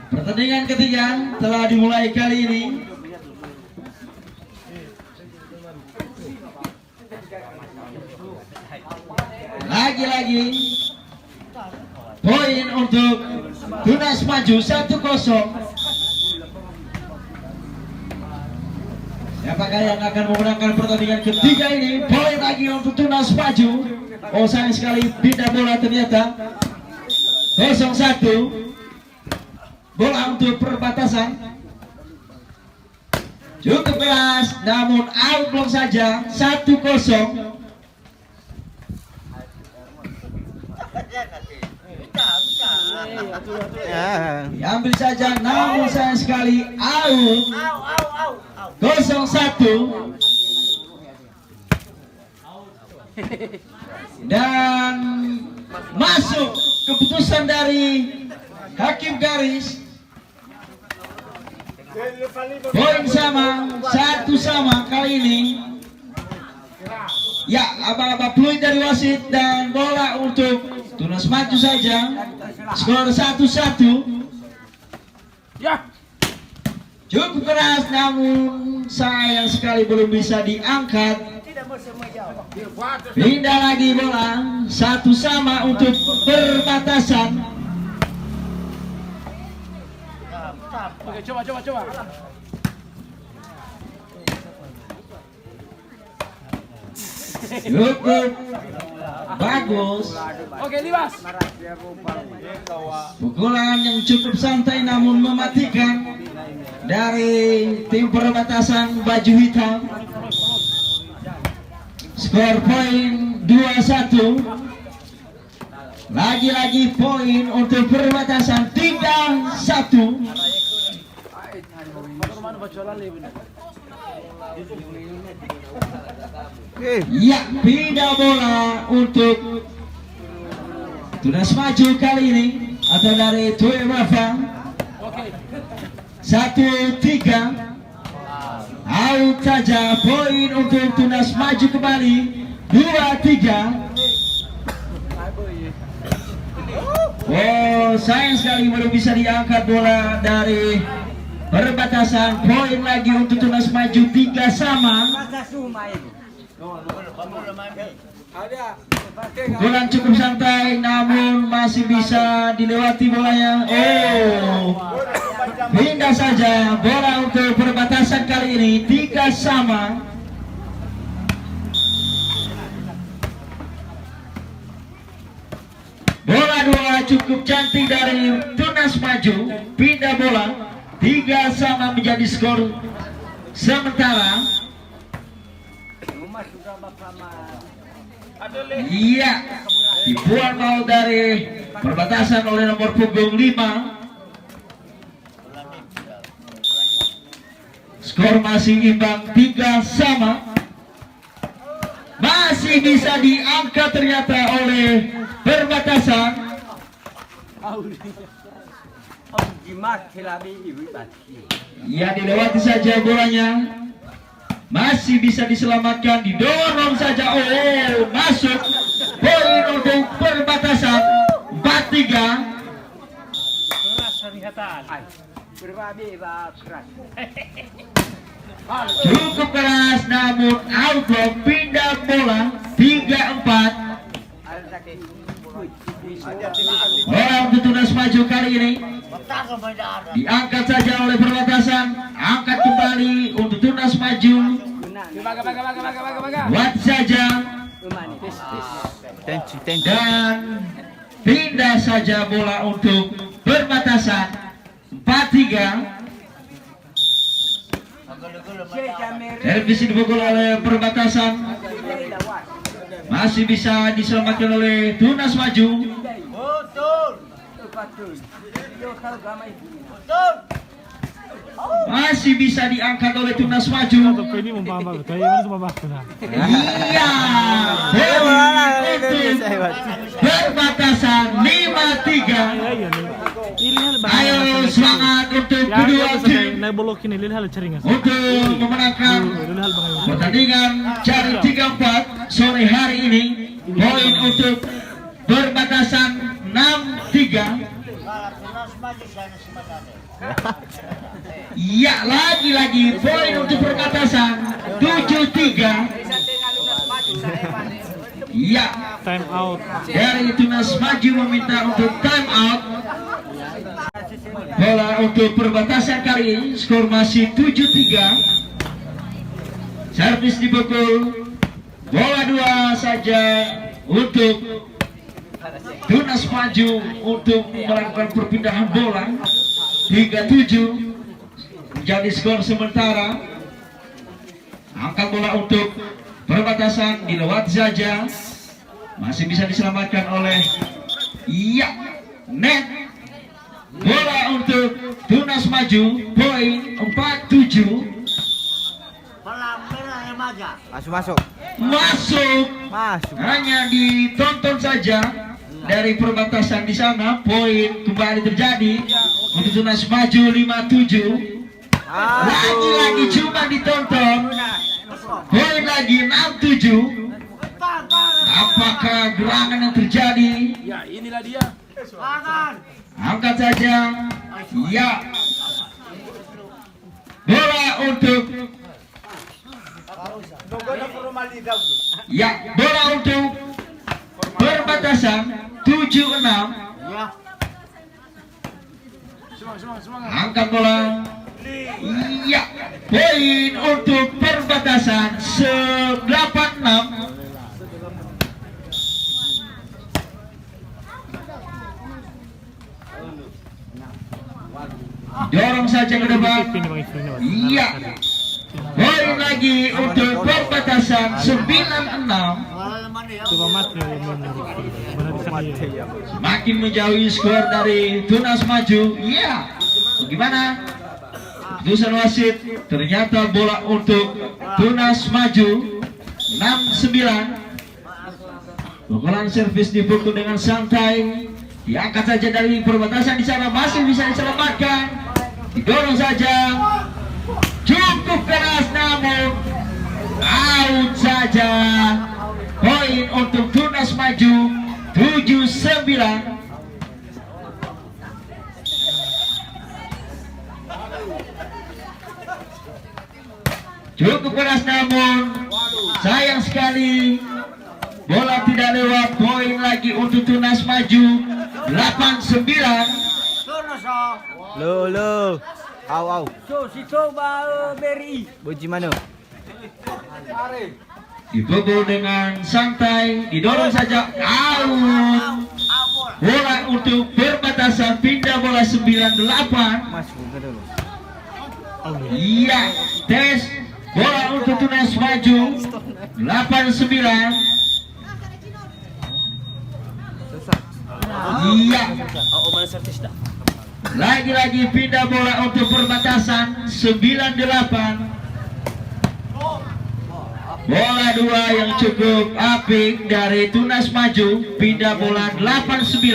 Pertandingan ketiga telah dimulai kali ini. Lagi-lagi poin untuk Tunas Maju 1-0. Siapakah yang akan memenangkan pertandingan ketiga ini? Poin lagi untuk Tunas Maju. Oh, sayang sekali pindah bola ternyata. 0-1. Bola untuk perbatasan. Cukup keras, namun out saja. 1-0. Diambil saja, namun sayang sekali out. 0-1. Dan masuk keputusan dari hakim garis. Poin sama, 1-1 kali ini. Ya, aba-aba peluit dari wasit dan bola untuk Tunas Maju saja. Skor 1-1. Ya. Cukup keras, namun sayang sekali belum bisa diangkat. Pindah lagi bola, 1-1 untuk perbatasan. Oke, coba. Cukup bagus. Oke, Libas. Pukulan yang cukup santai namun mematikan dari tim perbatasan baju hitam. Skor poin 2-1. Lagi-lagi poin untuk perbatasan 3-1. Ya, pindah bola untuk Tunas Maju kali ini atau dari Tue Wafa. 1-3. Out saja, poin untuk Tunas Maju kembali. 2-3. Oh, sayang sekali baru bisa diangkat bola dari perbatasan. Poin lagi untuk Tunas Maju 3-3. Pukulan cukup santai namun masih bisa dilewati bolanya. Oh, pindah saja bola untuk perbatasan kali ini 3-3. Bola dua cukup cantik dari Tunas Maju. Pindah bola 3-3 menjadi skor sementara. Iya, dibuang mau dari perbatasan oleh nomor punggung 5. Skor masih imbang 3-3. Masih bisa diangkat ternyata oleh perbatasan. Ya, dilewati saja bolanya. Masih bisa diselamatkan, didorong saja. Oh, masuk. Poin untuk perbatasan 4-3. Cukup keras namun out. Pindah bola 3-4. Bola untuk Tunas Maju kali ini diangkat saja oleh perbatasan. Angkat kembali untuk Tunas Maju. Buat saja dan pindah saja bola untuk perbatasan 4-3. Televisi dipukul oleh perbatasan. Masih bisa diselamatkan oleh Tunas Maju. Masih bisa diangkat oleh Tunas Maju. Iya, perbatasan 5-3. Ayo semangat untuk kedua tim untuk memenangkan pertandingan Cari 3-4 sore hari ini. Poin untuk perbatasan 6-3. Ya, lagi-lagi poin untuk perbatasan 7-3. Ya, Time out. dari Tunas Maju meminta untuk time out. Bola untuk perbatasan kali ini skor masih 7-3. Servis dipukul. Bola 2 saja untuk Tunas Maju untuk melakukan perpindahan bola. 3-7 menjadi skor sementara. Angkat bola untuk perbatasan dilewati saja, masih bisa diselamatkan oleh net. Bola untuk Tunas Maju, poin 4-7. Masuk. Hanya ditonton saja dari perbatasan di sana. Poin kembali terjadi untuk Tunas Maju 5-7. Lagi-lagi cuma ditonton. Poin lagi 6-7. Apakah gerangan yang terjadi? Ya, inilah dia. Angkat saja. Ya. Bola untuk bola untuk perbatasan 7-6. Semangat. Angkat bola. Ya, poin untuk perbatasan 8-6. Dorong saja ke depan. Iya. Poin lagi untuk perbatasan 9-6. Makin menjauhi skor dari Tunas Maju. Iya. Bagaimana? Keputusan wasit, ternyata bola untuk Tunas Maju 6-9. Pukulan servis dipukul dengan santai. Diangkat saja dari perbatasan di sana, masih bisa diselamatkan. Didorong saja. Cukup keras namun out saja. Poin untuk Tunas Maju 7-9. Cukup keras namun sayang sekali bola tidak lewat. Poin lagi untuk Tunas Maju 8-9. Lo. Au. Si coba beri. Boji mana? Dipukul dengan santai, didorong saja out. Bola untuk perbatasan, pindah bola 9-8. Masuk ke dulu. Iya, tes bola untuk Tunas Maju 8-9. Iya. Lagi-lagi pindah bola untuk perbatasan 9-8. Bola 2 yang cukup apik dari Tunas Maju, pindah bola 8-9.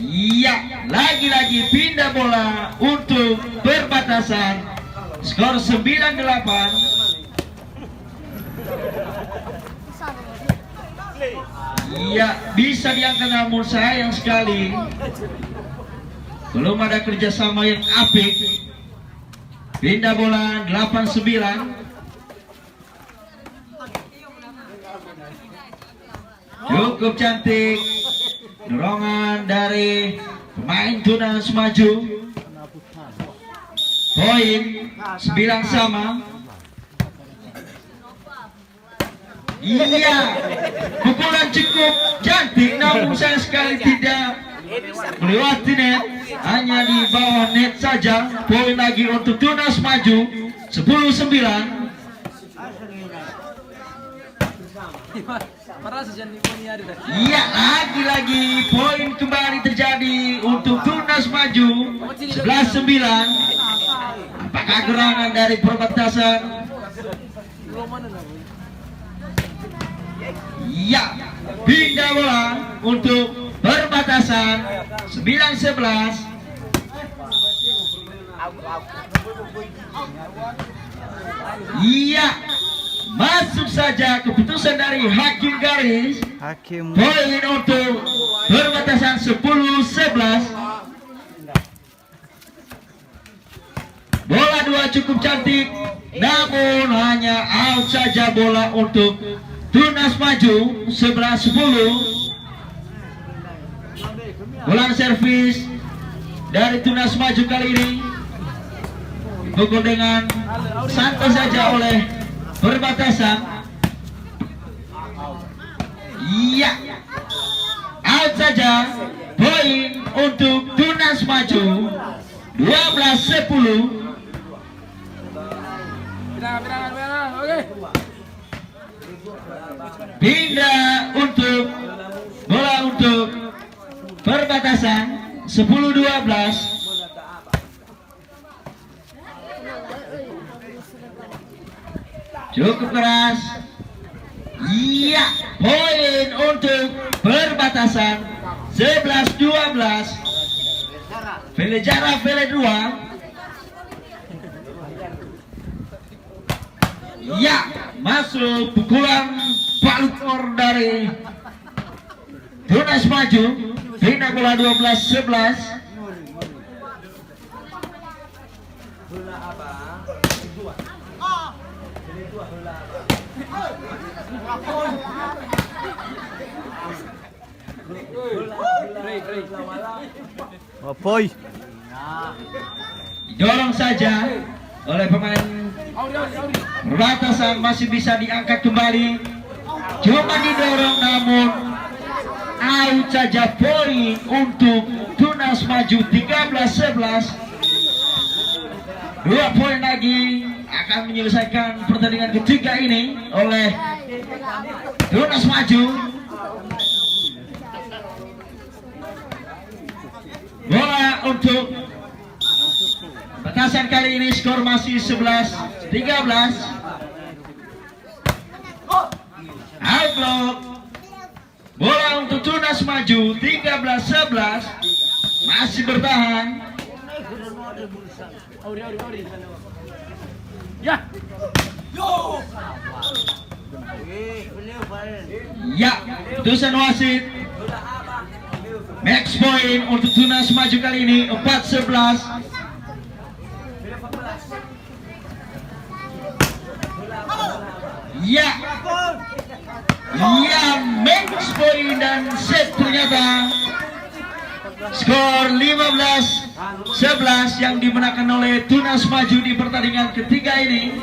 Iya, lagi-lagi pindah bola untuk perbatasan, skor 9-8. Iya, bisa diangkat namun sayang sekali belum ada kerjasama yang apik. Pindah bola 8-9. Cukup cantik dorongan dari pemain Tunas Maju. Poin 9 sama. Iya, pukulan cukup cantik namun sayang sekali tidak melewati net, hanya di bawah net saja. Poin lagi untuk Tunas Maju 10-9. Iya, lagi-lagi poin kembali terjadi untuk Tunas Maju 11-9. Apakah gerangan dari perbatasan? Iya, pindah bola untuk perbatasan 9-11. Iya, masuk saja keputusan dari hakim garis. Hakim. Poin untuk perbatasan 10-11. Bola dua cukup cantik, namun hanya out saja bola untuk Tunas Maju 11-10. Bola servis dari Tunas Maju kali ini pukul dengan santai saja oleh perbatasan. Iya, out saja. Poin untuk Tunas Maju 12-10. Pindah. Oke. Pindah untuk bola untuk perbatasan 10-12. Cukup keras. Iya, poin untuk perbatasan 11-12. Velejara Vele 2. Ya, masuk pukulan palukor dari Tunas Maju. Pindah bola 12-11. Oh, boy. Didorong saja oleh pemain perbatasan, masih bisa diangkat kembali. Cuma didorong namun out saja. Poin untuk Tunas Maju 13-11. 2 poin lagi akan menyelesaikan pertandingan ketiga ini oleh Tunas Maju. Bola untuk batasan kali ini skor masih 11-13. Outlook. Bola untuk Tunas Maju 13-11. Masih bertahan. Ya. Ya, putusan wasit. Max point untuk Tunas Maju kali ini 4-11. Ya, ya, max point dan set ternyata skor 15-11 yang dimenangkan oleh Tunas Maju di pertandingan ketiga ini.